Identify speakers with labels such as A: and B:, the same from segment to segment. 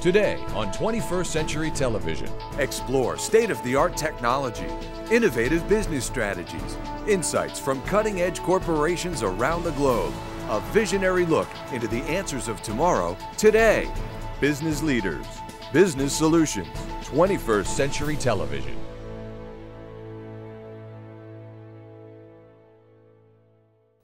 A: Today on 21st Century Television.
B: Explore state-of-the-art technology, innovative business strategies, insights from cutting-edge corporations around the globe. A visionary look into the answers of tomorrow, today. Business leaders, business solutions.
A: 21st Century Television.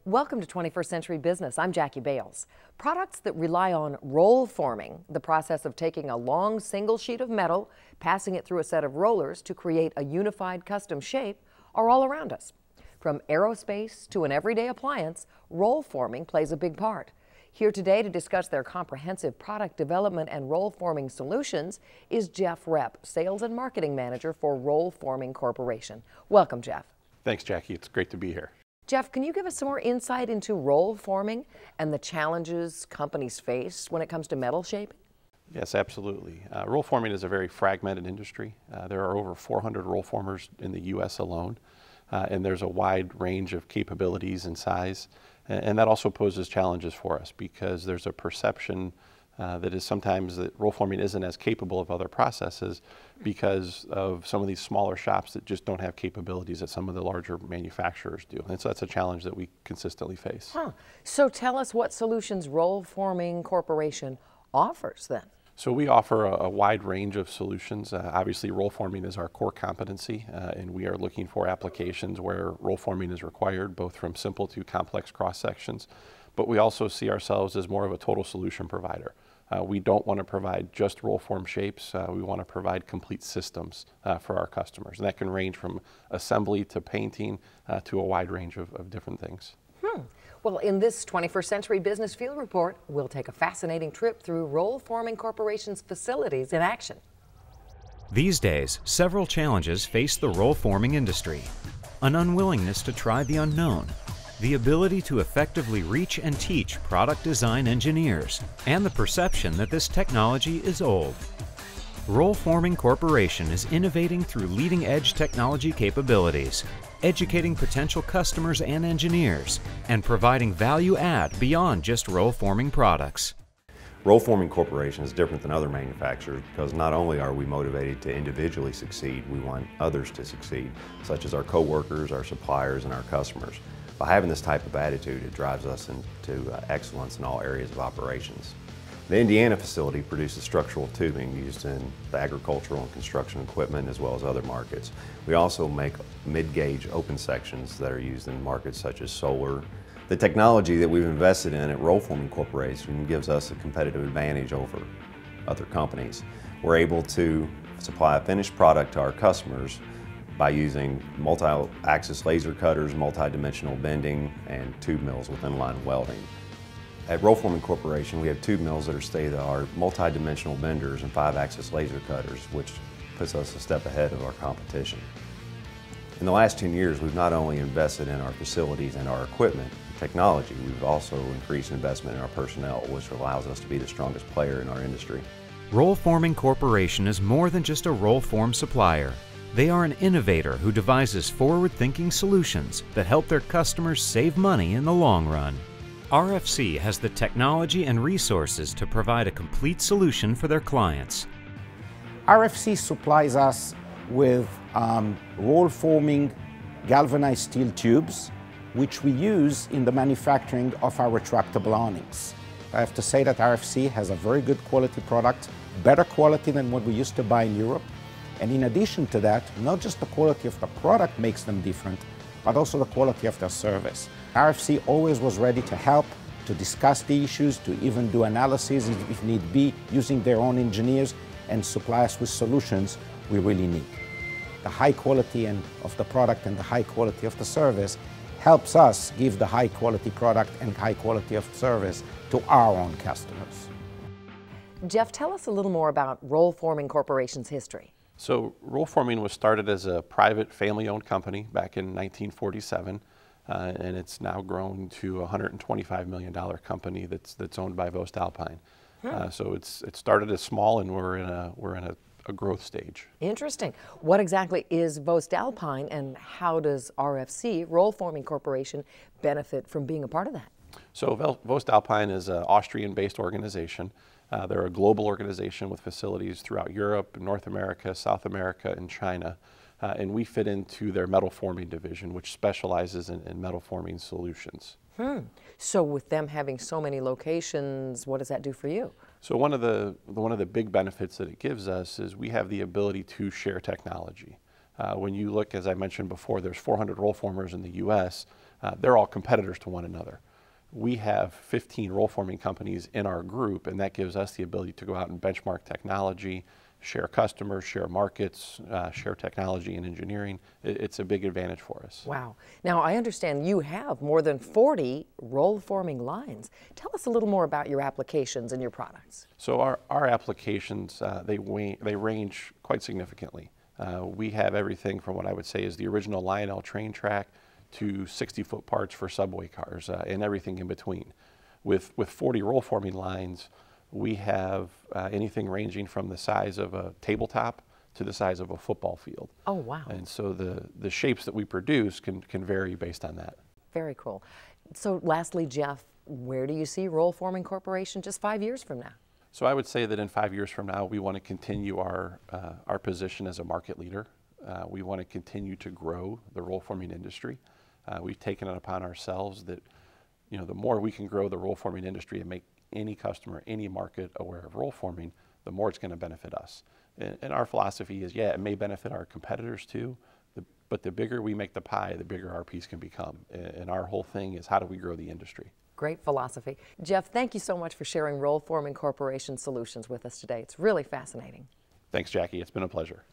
C: Welcome to 21st Century Business. I'm Jackie Bales. Products that rely on roll forming, the process of taking a long single sheet of metal, passing it through a set of rollers to create a unified custom shape, are all around us. From aerospace to an everyday appliance, roll forming plays a big part. Here today to discuss their comprehensive product development and roll forming solutions is Jeff Repp, Sales and Marketing Manager for Roll Forming Corporation. Welcome, Jeff.
D: Thanks, Jackie. It's great to be here.
C: Jeff, can you give us some more insight into roll forming and the challenges companies face when it comes to metal shaping?
D: Yes, absolutely. Roll forming is a very fragmented industry. There are over 400 roll formers in the U.S. alone, and there's a wide range of capabilities and size. And that also poses challenges for us because there's a perception that is sometimes that roll forming isn't as capable of other processes because of some of these smaller shops that just don't have capabilities that some of the larger manufacturers do. And so that's a challenge that we consistently face.
C: So tell us what solutions Roll Forming Corporation offers then.
D: So we offer a wide range of solutions. Obviously, roll forming is our core competency, and we are looking for applications where roll forming is required, both from simple to complex cross sections. But we also see ourselves as more of a total solution provider. We don't want to provide just roll form shapes. We want to provide complete systems for our customers. And that can range from assembly to painting to a wide range of different things.
C: Well, in this 21st Century Business Field Report, we'll take a fascinating trip through Roll Forming Corporation's facilities in action.
E: These days, several challenges face the roll forming industry. An unwillingness to try the unknown, the ability to effectively reach and teach product design engineers, and the perception that this technology is old. Roll Forming Corporation is innovating through leading-edge technology capabilities, educating potential customers and engineers, and providing value add beyond just roll forming products.
F: Roll Forming Corporation is different than other manufacturers because not only are we motivated to individually succeed, we want others to succeed, such as our co-workers, our suppliers, and our customers. By having this type of attitude, it drives us into excellence in all areas of operations. The Indiana facility produces structural tubing used in the agricultural and construction equipment as well as other markets. We also make mid-gauge open sections that are used in markets such as solar. The technology that we've invested in at Roll Forming Corporation gives us a competitive advantage over other companies. We're able to supply a finished product to our customers by using multi-axis laser cutters, multi-dimensional bending, and tube mills with inline welding. At Roll Forming Corporation, we have tube mills that are state-of-the-art, multi-dimensional benders, and 5-axis laser cutters, which puts us a step ahead of our competition. In the last 10 years, we've not only invested in our facilities and our equipment and technology, we've also increased investment in our personnel, which allows us to be the strongest player in our industry.
E: Roll Forming Corporation is more than just a roll form supplier. They are an innovator who devises forward-thinking solutions that help their customers save money in the long run. RFC has the technology and resources to provide a complete solution for their clients.
G: RFC supplies us with roll forming galvanized steel tubes, which we use in the manufacturing of our retractable awnings. I have to say that RFC has a very good quality product, better quality than what we used to buy in Europe. And in addition to that, not just the quality of the product makes them different, but also the quality of their service. RFC always was ready to help, to discuss the issues, to even do analysis if need be, using their own engineers, and supply us with solutions we really need. The high quality of the product and the high quality of the service helps us give the high quality product and high quality of service to our own customers.
C: Jeff, tell us a little more about Roll Forming Corporation's history.
D: So Roll Forming was started as a private family-owned company back in 1947, and it's now grown to a $125 million company that's owned by Voestalpine. So it started as small, and we're in a growth stage.
C: Interesting. What exactly is Voestalpine, and how does RFC, Roll Forming Corporation, benefit from being a part of that?
D: So Voestalpine is an Austrian-based organization. They're a global organization with facilities throughout Europe, North America, South America, and China. And we fit into their metal forming division, which specializes in metal forming solutions.
C: So with them having so many locations, what does that do for you?
D: So one of the big benefits that it gives us is we have the ability to share technology. When you look, as I mentioned before, there's 400 roll formers in the U.S. They're all competitors to one another. We have 15 roll forming companies in our group, and that gives us the ability to go out and benchmark technology, share customers, share markets, share technology and engineering. It's a big advantage for us.
C: Wow. Now, I understand you have more than 40 roll forming lines. Tell us a little more about your applications and your products.
D: So our applications, they range quite significantly. We have everything from what I would say is the original Lionel train track to 60-foot parts for subway cars and everything in between. With 40 roll forming lines, we have anything ranging from the size of a tabletop to the size of a football field.
C: Oh, wow.
D: And so the shapes that we produce can vary based on that.
C: Very cool. So lastly, Jeff, where do you see Roll Forming Corporation just 5 years from now?
D: So I would say that in 5 years from now, we want to continue our position as a market leader. We want to continue to grow the roll forming industry. We've taken it upon ourselves that, the more we can grow the roll forming industry and make any customer, any market aware of roll forming, the more it's going to benefit us. And our philosophy is, yeah, it may benefit our competitors too, but the bigger we make the pie, the bigger our piece can become. And our whole thing is, how do we grow the industry?
C: Great philosophy. Jeff, thank you so much for sharing Roll Forming Corporation solutions with us today. It's really fascinating.
D: Thanks, Jackie. It's been a pleasure.